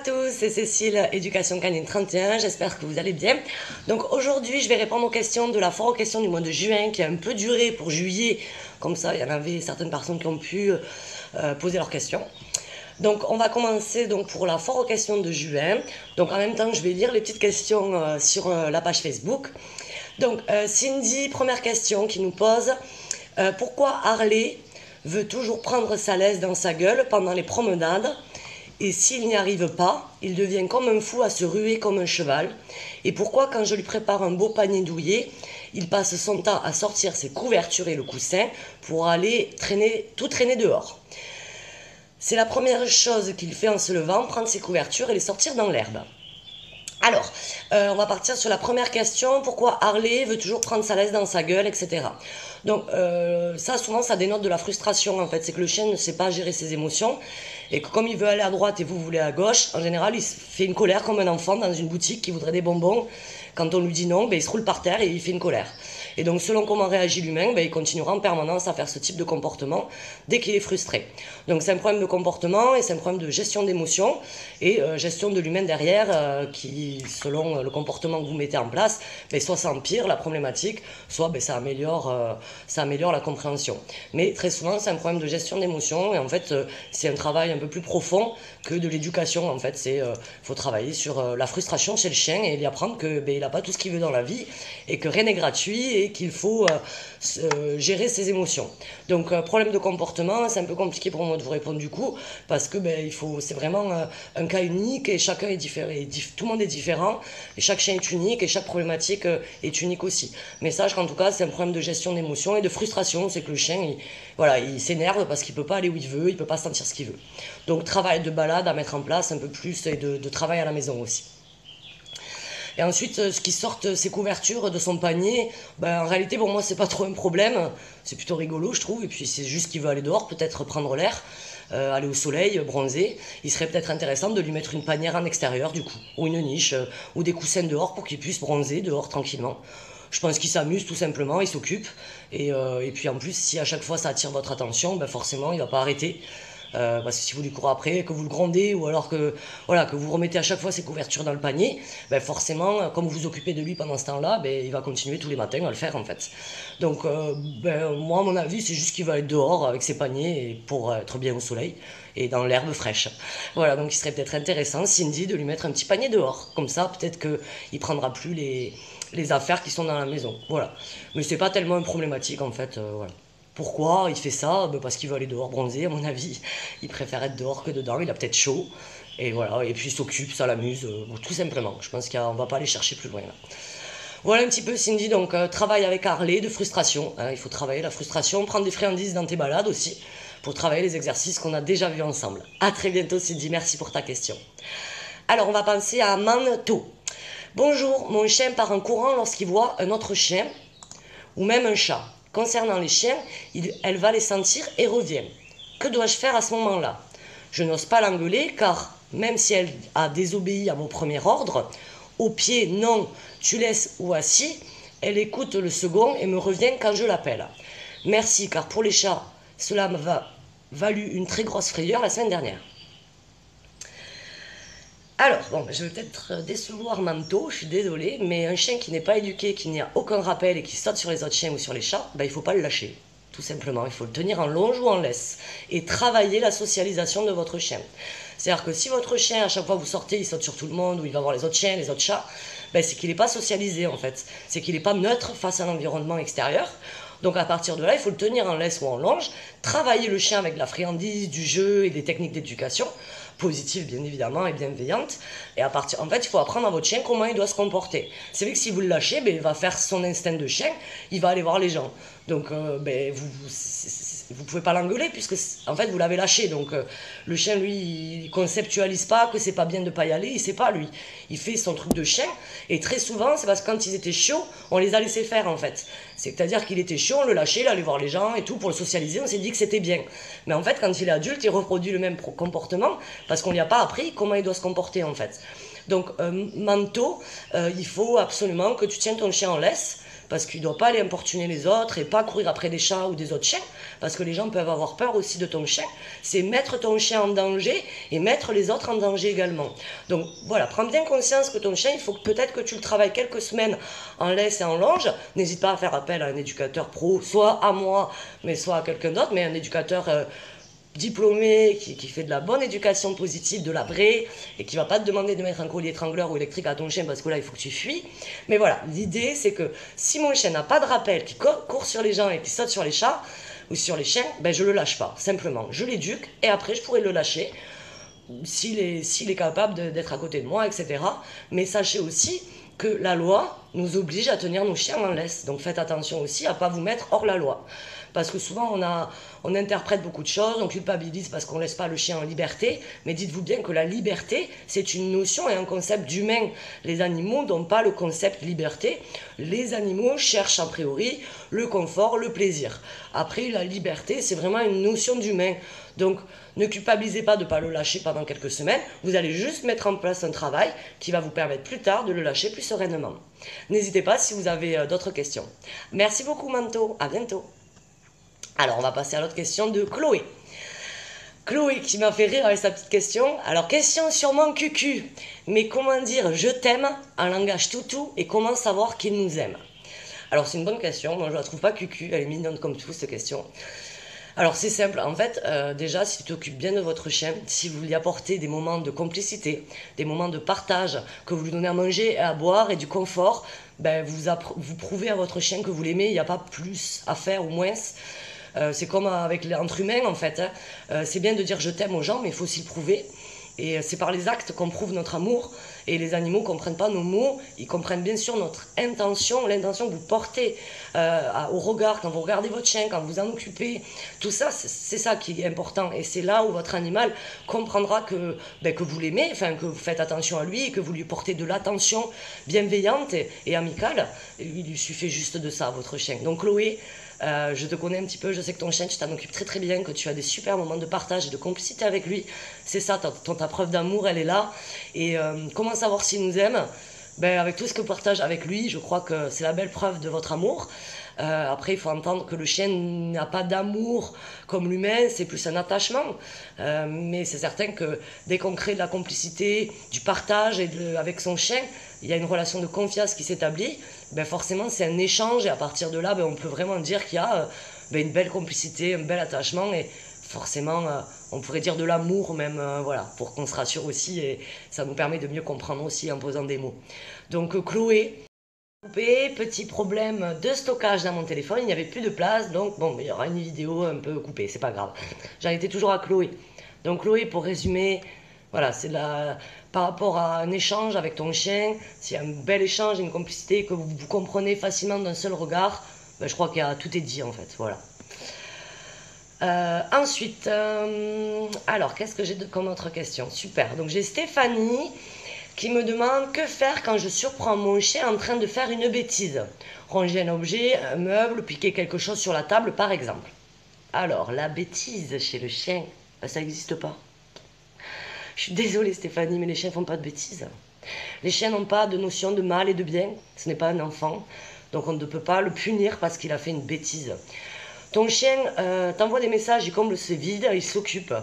tous, c'est Cécile, Éducation Canine 31, j'espère que vous allez bien. Donc aujourd'hui, je vais répondre aux questions de la foire aux questions du mois de juin qui a un peu duré pour juillet. Comme ça, il y en avait certaines personnes qui ont pu poser leurs questions. Donc on va commencer donc pour la foire aux questions de juin. Donc en même temps, je vais lire les petites questions sur la page Facebook. Donc Cindy, première question qui nous pose, pourquoi Harley veut toujours prendre sa laisse dans sa gueule pendant les promenades? Et s'il n'y arrive pas, il devient comme un fou à se ruer comme un cheval. Et pourquoi, quand je lui prépare un beau panier douillet, il passe son temps à sortir ses couvertures et le coussin pour aller tout traîner dehors? C'est la première chose qu'il fait en se levant, prendre ses couvertures et les sortir dans l'herbe. Alors, on va partir sur la première question, pourquoi Harley veut toujours prendre sa laisse dans sa gueule, etc. Donc ça, souvent, ça dénote de la frustration, en fait. C'est que le chien ne sait pas gérer ses émotions, et que comme il veut aller à droite et vous voulez à gauche, en général, il fait une colère comme un enfant dans une boutique qui voudrait des bonbons. Quand on lui dit non, ben, il se roule par terre et il fait une colère. Et donc, selon comment réagit l'humain, ben, il continuera en permanence à faire ce type de comportement dès qu'il est frustré. Donc, c'est un problème de comportement et c'est un problème de gestion d'émotions et gestion de l'humain derrière qui, selon le comportement que vous mettez en place, ben, soit ça empire la problématique, soit ben, ça améliore la compréhension. Mais très souvent, c'est un problème de gestion d'émotions et en fait, c'est un travail un peu plus profond que de l'éducation. En fait, faut travailler sur la frustration chez le chien et lui apprendre que ben, il n'a pas tout ce qu'il veut dans la vie et que rien n'est gratuit et qu'il faut gérer ses émotions. Donc problème de comportement, c'est un peu compliqué pour moi de vous répondre du coup parce que ben, c'est vraiment un cas unique et chacun est différent, tout le monde est différent et chaque chien est unique et chaque problématique est unique aussi. Mais sache qu'en tout cas c'est un problème de gestion d'émotions et de frustration, c'est que le chien il s'énerve parce qu'il peut pas aller où il veut, il peut pas sentir ce qu'il veut. Donc travail de balade à mettre en place un peu plus et de travail à la maison aussi. Et ensuite, ce qui sort ses couvertures de son panier, ben, en réalité, pour moi, c'est pas trop un problème. C'est plutôt rigolo, je trouve. Et puis, c'est juste qu'il veut aller dehors, peut-être prendre l'air, aller au soleil, bronzer. Il serait peut-être intéressant de lui mettre une panière en extérieur, du coup, ou une niche, ou des coussins dehors pour qu'il puisse bronzer dehors tranquillement. Je pense qu'il s'amuse tout simplement, il s'occupe. Et puis, en plus, si à chaque fois ça attire votre attention, ben, forcément, il va pas arrêter. Parce que si vous lui courez après, que vous le grondez ou alors que vous remettez à chaque fois ses couvertures dans le panier, ben forcément, comme vous vous occupez de lui pendant ce temps-là, ben, il va continuer tous les matins à le faire en fait. Donc moi à mon avis c'est juste qu'il va être dehors avec ses paniers pour être bien au soleil et dans l'herbe fraîche. Voilà, donc il serait peut-être intéressant, Cindy, de lui mettre un petit panier dehors. Comme ça, peut-être qu'il prendra plus les affaires qui sont dans la maison. Voilà. Mais c'est pas tellement une problématique en fait. Voilà. Pourquoi il fait ça? Ben parce qu'il veut aller dehors bronzer, à mon avis. Il préfère être dehors que dedans, il a peut-être chaud. Et voilà, et puis il s'occupe, ça l'amuse, tout simplement. Je pense qu'on va pas aller chercher plus loin là. Voilà un petit peu Cindy, donc travail avec Harley, de frustration. Hein, il faut travailler la frustration, prendre des friandises dans tes balades aussi, pour travailler les exercices qu'on a déjà vus ensemble. À très bientôt Cindy, merci pour ta question. Alors on va penser à Manto. Bonjour, mon chien part en courant lorsqu'il voit un autre chien, ou même un chat. Concernant les chiens, elle va les sentir et revient. Que dois-je faire à ce moment-là? Je n'ose pas l'engueuler car, même si elle a désobéi à mon premier ordre, au pied, non, tu laisses ou assis, elle écoute le second et me revient quand je l'appelle. Merci, car pour les chats, cela m'a valu une très grosse frayeur la semaine dernière. Alors, bon, je vais peut-être décevoir Manto, je suis désolée, mais un chien qui n'est pas éduqué, qui n'y a aucun rappel et qui saute sur les autres chiens ou sur les chats, ben, il ne faut pas le lâcher. Tout simplement, il faut le tenir en longe ou en laisse et travailler la socialisation de votre chien. C'est-à-dire que si votre chien, à chaque fois que vous sortez, il saute sur tout le monde ou il va voir les autres chiens, les autres chats, ben, c'est qu'il n'est pas socialisé en fait. C'est qu'il n'est pas neutre face à l'environnement extérieur. Donc à partir de là, il faut le tenir en laisse ou en longe, travailler le chien avec de la friandise, du jeu et des techniques d'éducation, positives bien évidemment et bienveillantes. Et en fait, il faut apprendre à votre chien comment il doit se comporter. C'est vrai que si vous le lâchez, ben, il va faire son instinct de chien, il va aller voir les gens. Donc ben, vous pouvez pas l'engueuler puisque en fait vous l'avez lâché. Donc le chien lui il conceptualise pas que c'est pas bien de pas y aller, il sait pas lui. Il fait son truc de chien et très souvent c'est parce que quand ils étaient chiots, on les a laissés faire en fait. C'est-à-dire qu'il était chaud, on le lâchait, il allait voir les gens et tout pour le socialiser, on s'est dit que c'était bien. Mais en fait quand il est adulte, il reproduit le même comportement parce qu'on lui a pas appris comment il doit se comporter en fait. Donc Manto, il faut absolument que tu tiennes ton chien en laisse parce qu'il ne doit pas aller importuner les autres et pas courir après des chats ou des autres chiens, parce que les gens peuvent avoir peur aussi de ton chien. C'est mettre ton chien en danger et mettre les autres en danger également. Donc voilà, prends bien conscience que ton chien, il faut peut-être que tu le travailles quelques semaines en laisse et en longe. N'hésite pas à faire appel à un éducateur pro, soit à moi, mais soit à quelqu'un d'autre, mais un éducateur diplômé, qui fait de la bonne éducation positive, de la vraie, et qui va pas te demander de mettre un collier étrangleur ou électrique à ton chien parce que là il faut que tu fuis. Mais voilà, l'idée c'est que si mon chien n'a pas de rappel, qui court sur les gens et qui saute sur les chats ou sur les chiens, ben je le lâche pas, simplement. Je l'éduque et après je pourrai le lâcher s'il est capable d'être à côté de moi, etc. Mais sachez aussi que la loi nous oblige à tenir nos chiens en laisse. Donc faites attention aussi à ne pas vous mettre hors la loi. Parce que souvent on interprète beaucoup de choses, on culpabilise parce qu'on ne laisse pas le chien en liberté, mais dites-vous bien que la liberté, c'est une notion et un concept d'humain. Les animaux n'ont pas le concept liberté. Les animaux cherchent a priori le confort, le plaisir. Après, la liberté, c'est vraiment une notion d'humain. Donc, ne culpabilisez pas de ne pas le lâcher pendant quelques semaines. Vous allez juste mettre en place un travail qui va vous permettre plus tard de le lâcher plus sereinement. N'hésitez pas si vous avez d'autres questions. Merci beaucoup, Manto. À bientôt. Alors, on va passer à l'autre question de Chloé. Chloé qui m'a fait rire avec sa petite question. Alors, question sûrement cucu. Mais comment dire je t'aime en langage toutou et comment savoir qu'il nous aime? Alors, c'est une bonne question. Moi, je la trouve pas cucu. Elle est mignonne comme tout, cette question. Alors c'est simple, en fait, déjà si tu t'occupes bien de votre chien, si vous lui apportez des moments de complicité, des moments de partage, que vous lui donnez à manger et à boire et du confort, ben, vous prouvez à votre chien que vous l'aimez, il n'y a pas plus à faire ou moins. C'est comme entre humains en fait, hein. C'est bien de dire je t'aime aux gens, mais il faut aussi le prouver. Et c'est par les actes qu'on prouve notre amour. Et les animaux ne comprennent pas nos mots, ils comprennent bien sûr notre intention, l'intention que vous portez au regard, quand vous regardez votre chien, quand vous en occupez. Tout ça, c'est ça qui est important. Et c'est là où votre animal comprendra que vous l'aimez, enfin, que vous faites attention à lui et que vous lui portez de l'attention bienveillante et amicale. Et il lui suffit juste de ça, votre chien. Donc Chloé, je te connais un petit peu, je sais que ton chien, tu t'en occupes très très bien, que tu as des super moments de partage et de complicité avec lui. C'est ça, ta preuve d'amour, elle est là. Et comment savoir s'il nous aime? Ben, avec tout ce que vous partagez avec lui, je crois que c'est la belle preuve de votre amour. Après, il faut entendre que le chien n'a pas d'amour comme l'humain, c'est plus un attachement. Mais c'est certain que dès qu'on crée de la complicité, du partage avec son chien, il y a une relation de confiance qui s'établit. Ben forcément, c'est un échange et à partir de là, ben on peut vraiment dire qu'il y a une belle complicité, un bel attachement et forcément, on pourrait dire de l'amour même, voilà, pour qu'on se rassure aussi et ça nous permet de mieux comprendre aussi en posant des mots. Donc Chloé, petit problème de stockage dans mon téléphone, il n'y avait plus de place, donc bon, il y aura une vidéo un peu coupée, c'est pas grave. J'en étais toujours à Chloé. Donc Chloé, pour résumer, voilà, par rapport à un échange avec ton chien, s'il y a un bel échange, une complicité que vous comprenez facilement d'un seul regard, ben, je crois que tout est dit en fait, voilà. Ensuite, alors qu'est-ce que j'ai comme autre question? Super, donc j'ai Stéphanie qui me demande que faire quand je surprends mon chien en train de faire une bêtise. Ranger un objet, un meuble, piquer quelque chose sur la table par exemple. Alors, la bêtise chez le chien, ça n'existe pas. Je suis désolée Stéphanie, mais les chiens ne font pas de bêtises. Les chiens n'ont pas de notion de mal et de bien, ce n'est pas un enfant, donc on ne peut pas le punir parce qu'il a fait une bêtise. Ton chien t'envoie des messages, il comble ses vides, il s'occupe.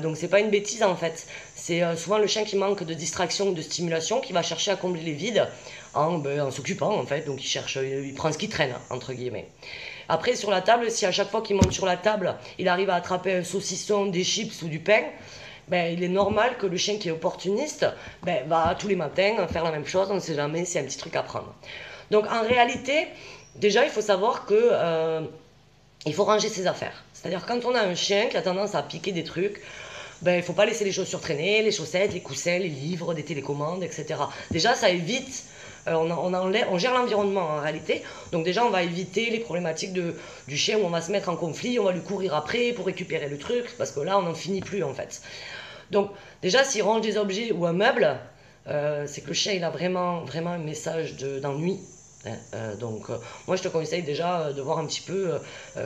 Donc c'est pas une bêtise en fait. C'est souvent le chien qui manque de distraction ou de stimulation qui va chercher à combler les vides en s'occupant en fait. Donc il prend ce qui traîne entre guillemets. Après sur la table, si à chaque fois qu'il monte sur la table, il arrive à attraper un saucisson, des chips ou du pain, il est normal que le chien qui est opportuniste va tous les matins faire la même chose, on ne sait jamais s'il y a un petit truc à prendre. Donc en réalité, déjà il faut savoir que il faut ranger ses affaires. C'est-à-dire quand on a un chien qui a tendance à piquer des trucs, il ne faut pas laisser les chaussures traîner, les chaussettes, les coussins, les livres, des télécommandes, etc. Déjà ça évite, on gère l'environnement en réalité, donc déjà on va éviter les problématiques du chien où on va se mettre en conflit, on va lui courir après pour récupérer le truc, parce que là on n'en finit plus en fait. Donc déjà s'il range des objets ou un meuble, c'est que le chien il a vraiment un message d'ennui. Moi je te conseille déjà de voir un petit peu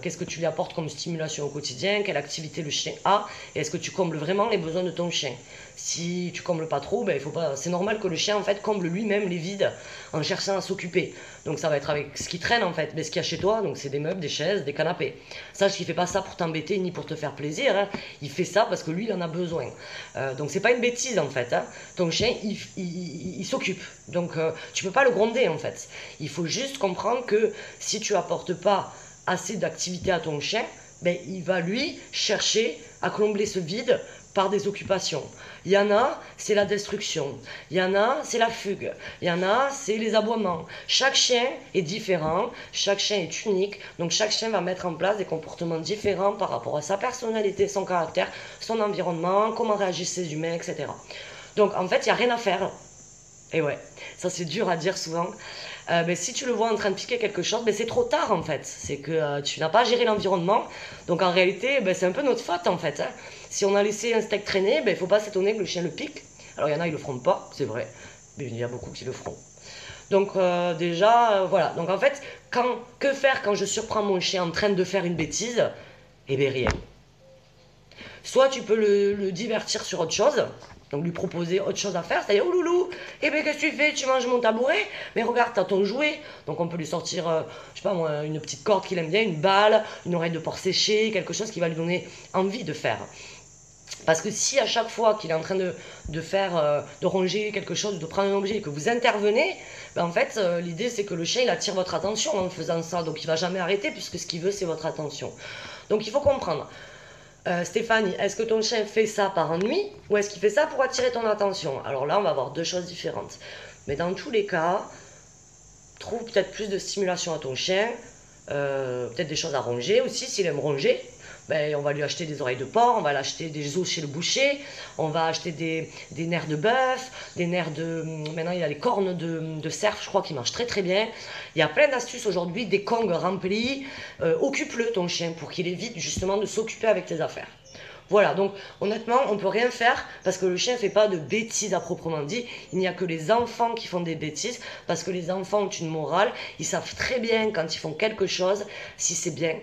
qu'est-ce que tu lui apportes comme stimulation au quotidien, quelle activité le chien a, et est-ce que tu combles vraiment les besoins de ton chien. Si tu combles pas trop, ben, il faut pas. C'est normal que le chien en fait comble lui-même les vides en cherchant à s'occuper. Donc ça va être avec ce qui traîne en fait, mais ce qu'il y a chez toi, donc c'est des meubles, des chaises, des canapés. Sache qu'il fait pas ça pour t'embêter ni pour te faire plaisir, hein. Il fait ça parce que lui il en a besoin. Donc c'est pas une bêtise en fait, hein. Ton chien il s'occupe, donc tu peux pas le gronder en fait. Il faut juste comprendre que si tu apportes pas assez d'activité à ton chien, ben, il va lui chercher à combler ce vide par des occupations. Il y en a, c'est la destruction. Il y en a, c'est la fugue. Il y en a, c'est les aboiements. Chaque chien est différent, chaque chien est unique, donc chaque chien va mettre en place des comportements différents par rapport à sa personnalité, son caractère, son environnement, comment réagissent les humains, etc. Donc en fait, il n'y a rien à faire. Et ouais, ça c'est dur à dire souvent. Mais si tu le vois en train de piquer quelque chose, ben c'est trop tard en fait. C'est que tu n'as pas géré l'environnement. Donc en réalité, ben, c'est un peu notre faute en fait, hein. Si on a laissé un steak traîner, ben, il ne faut pas s'étonner que le chien le pique. Alors il y en a, ils le feront pas, c'est vrai. Mais il y a beaucoup qui le feront. Donc voilà. Donc en fait, que faire quand je surprends mon chien en train de faire une bêtise? Eh bien rien. Soit tu peux le divertir sur autre chose, donc lui proposer autre chose à faire, c'est-à-dire, oh loulou, eh bien qu'est-ce que tu fais? Tu manges mon tabouret? Mais regarde, t'as ton jouet. Donc on peut lui sortir, je sais pas moi, une petite corde qu'il aime bien, une balle, une oreille de porc séché, quelque chose qui va lui donner envie de faire. Parce que si à chaque fois qu'il est en train de faire, de ronger quelque chose, de prendre un objet et que vous intervenez, ben en fait, l'idée c'est que le chien il attire votre attention en faisant ça, donc il va jamais arrêter puisque ce qu'il veut c'est votre attention. Donc il faut comprendre. Stéphanie, est-ce que ton chien fait ça par ennui ou est-ce qu'il fait ça pour attirer ton attention? Alors là, on va avoir deux choses différentes. Mais dans tous les cas, trouve peut-être plus de stimulation à ton chien, peut-être des choses à ronger aussi, s'il aime ronger. Ben, on va lui acheter des oreilles de porc, on va l'acheter des os chez le boucher, on va acheter des nerfs de bœuf, des nerfs de... Maintenant, il y a les cornes de cerf, je crois, qui marchent très très bien. Il y a plein d'astuces aujourd'hui, des kongs remplis. Occupe-le, ton chien, pour qu'il évite justement de s'occuper avec tes affaires. Voilà, donc honnêtement, on ne peut rien faire parce que le chien ne fait pas de bêtises à proprement dit. Il n'y a que les enfants qui font des bêtises parce que les enfants ont une morale. Ils savent très bien quand ils font quelque chose, si c'est bien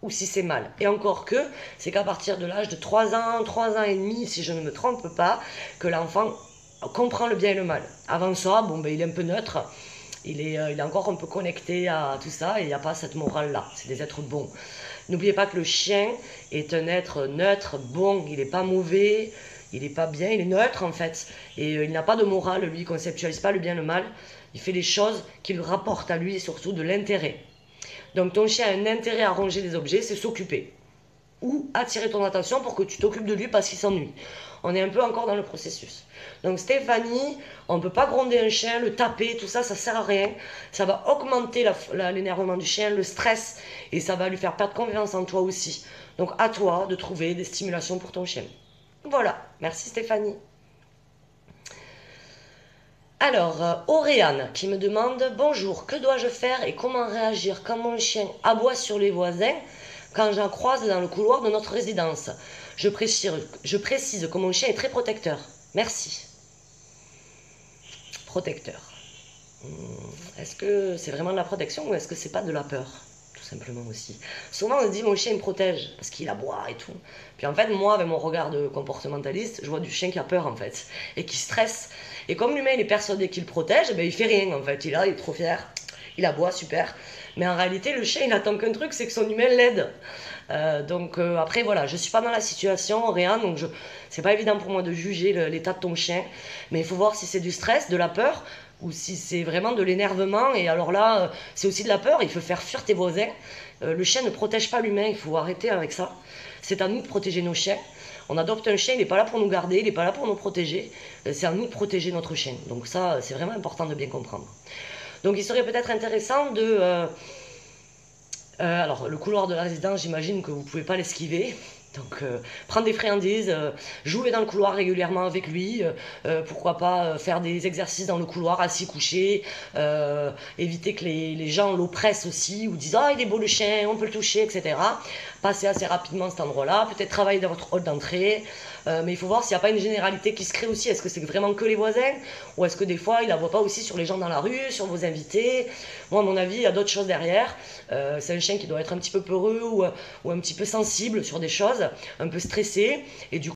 ou si c'est mal. Et encore que, c'est qu'à partir de l'âge de 3 ans et demi, si je ne me trompe pas, que l'enfant comprend le bien et le mal. Avant ça, bon, ben, il est un peu neutre, il est encore un peu connecté à tout ça, et il n'y a pas cette morale-là. C'est des êtres bons. N'oubliez pas que le chien est un être neutre, bon, il n'est pas mauvais, il n'est pas bien, il est neutre en fait. Et il n'a pas de morale, lui, il ne conceptualise pas le bien et le mal. Il fait les choses qui lui rapportent à lui, et surtout de l'intérêt. Donc ton chien a un intérêt à ronger des objets, c'est s'occuper. Ou attirer ton attention pour que tu t'occupes de lui parce qu'il s'ennuie. On est un peu encore dans le processus. Donc Stéphanie, on ne peut pas gronder un chien, le taper, tout ça, ça ne sert à rien. Ça va augmenter l'énervement du chien, le stress, et ça va lui faire perdre confiance en toi aussi. Donc à toi de trouver des stimulations pour ton chien. Voilà, merci Stéphanie. Alors, Auréane qui me demande « Bonjour, que dois-je faire et comment réagir quand mon chien aboie sur les voisins quand j'en croise dans le couloir de notre résidence? Je précise que mon chien est très protecteur. Merci. » Protecteur. Est-ce que c'est vraiment de la protection ou est-ce que c'est pas de la peur? Tout simplement aussi. Souvent on se dit mon chien me protège parce qu'il aboie et tout. Puis en fait moi avec mon regard de comportementaliste, je vois du chien qui a peur en fait et qui stresse. Et comme l'humain il est persuadé qu'il protège, ben, il fait rien en fait. Il est trop fier, il aboie, super. Mais en réalité le chien il attend qu'un truc, c'est que son humain l'aide. Après voilà, je suis pas dans la situation, rien, donc c'est pas évident pour moi de juger l'état de ton chien. Mais il faut voir si c'est du stress, de la peur, ou si c'est vraiment de l'énervement, et alors là, c'est aussi de la peur, il faut faire fuir tes voisins. Le chien ne protège pas l'humain, il faut arrêter avec ça. C'est à nous de protéger nos chiens. On adopte un chien, il n'est pas là pour nous garder, il n'est pas là pour nous protéger. C'est à nous de protéger notre chien. Donc ça, c'est vraiment important de bien comprendre. Donc il serait peut-être intéressant de... alors, le couloir de la résidence, j'imagine que vous ne pouvez pas l'esquiver. Donc, prendre des friandises, jouer dans le couloir régulièrement avec lui, pourquoi pas faire des exercices dans le couloir, assis, couché, éviter que les gens l'oppressent aussi, ou disent « Ah, il est beau le chien, on peut le toucher, etc. » Passer assez rapidement cet endroit-là, peut-être travailler dans votre hall d'entrée, Mais il faut voir s'il n'y a pas une généralité qui se crée aussi. Est-ce que c'est vraiment que les voisins, ou est-ce que des fois il la voit pas aussi sur les gens dans la rue, sur vos invités? Moi, à mon avis, il y a d'autres choses derrière. C'est un chien qui doit être un petit peu peureux ou un petit peu sensible sur des choses, un peu stressé, et du coup,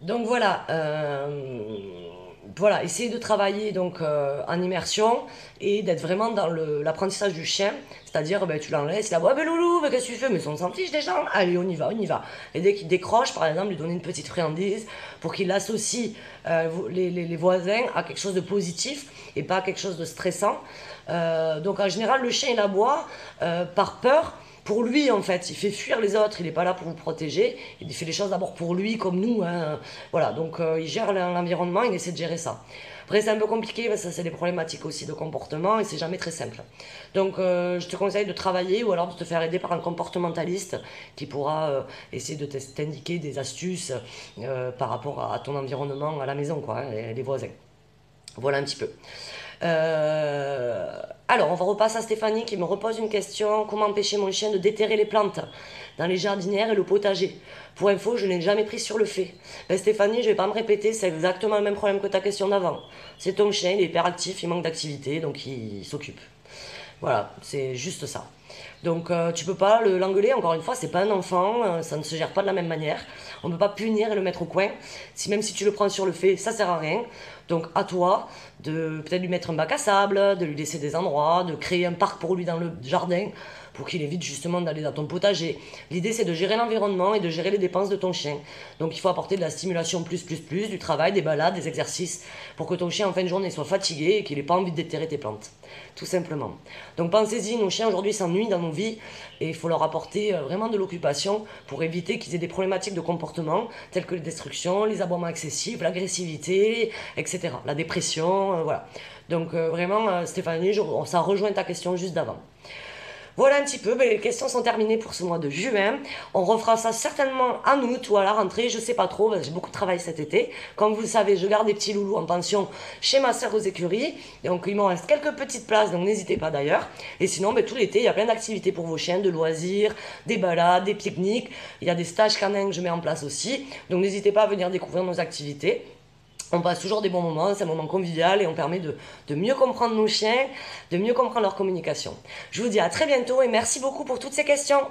donc voilà, voilà, essayer de travailler donc en immersion et d'être vraiment dans l'apprentissage du chien, c'est-à-dire ben, tu l'enlèves, il a ouais, ben loulou, ben, qu'est-ce que tu fais, mais on s'en fiche des gens, allez on y va, on y va. Et dès qu'il décroche, par exemple, lui donner une petite friandise pour qu'il associe les voisins à quelque chose de positif et pas à quelque chose de stressant. Donc en général, le chien il aboie par peur. Pour lui, en fait, il fait fuir les autres, il n'est pas là pour vous protéger, il fait les choses d'abord pour lui, comme nous, hein. Voilà, donc il gère l'environnement, il essaie de gérer ça. Après, c'est un peu compliqué, parce que ça, c'est des problématiques aussi de comportement, et c'est jamais très simple. Donc, je te conseille de travailler, ou alors de te faire aider par un comportementaliste, qui pourra essayer de t'indiquer des astuces par rapport à ton environnement à la maison, quoi, hein, les voisins. Voilà un petit peu. Alors, on va repasser à Stéphanie qui me repose une question. Comment empêcher mon chien de déterrer les plantes dans les jardinières et le potager? Pour info, je n'ai jamais pris sur le fait. Ben, Stéphanie, je vais pas me répéter, c'est exactement le même problème que ta question d'avant. C'est ton chien, il est hyper actif, il manque d'activité, donc il s'occupe. Voilà, c'est juste ça. Donc tu peux pas l'engueuler, encore une fois, c'est pas un enfant, ça ne se gère pas de la même manière. On ne peut pas punir et le mettre au coin. Même si tu le prends sur le fait, ça sert à rien. Donc à toi de peut-être lui mettre un bac à sable, de lui laisser des endroits, de créer un parc pour lui dans le jardin, pour qu'il évite justement d'aller dans ton potager. L'idée c'est de gérer l'environnement et de gérer les dépenses de ton chien. Donc il faut apporter de la stimulation plus, du travail, des balades, des exercices, pour que ton chien en fin de journée soit fatigué et qu'il n'ait pas envie de déterrer tes plantes. Tout simplement. Donc pensez-y, nos chiens aujourd'hui s'ennuient dans nos vies et il faut leur apporter vraiment de l'occupation pour éviter qu'ils aient des problématiques de comportement telles que les destructions, les aboiements excessifs, l'agressivité, etc. La dépression, voilà. Donc vraiment, Stéphanie, ça rejoint ta question juste d'avant. Voilà un petit peu, les questions sont terminées pour ce mois de juin. On refera ça certainement en août ou à la rentrée, je sais pas trop, j'ai beaucoup de travail cet été. Comme vous le savez, je garde des petits loulous en pension chez ma sœur aux écuries. Donc il m'en reste quelques petites places, donc n'hésitez pas d'ailleurs. Et sinon, tout l'été, il y a plein d'activités pour vos chiens, de loisirs, des balades, des pique-niques. Il y a des stages canins que je mets en place aussi. Donc n'hésitez pas à venir découvrir nos activités. On passe toujours des bons moments, c'est un moment convivial et on permet de mieux comprendre nos chiens, de mieux comprendre leur communication. Je vous dis à très bientôt et merci beaucoup pour toutes ces questions.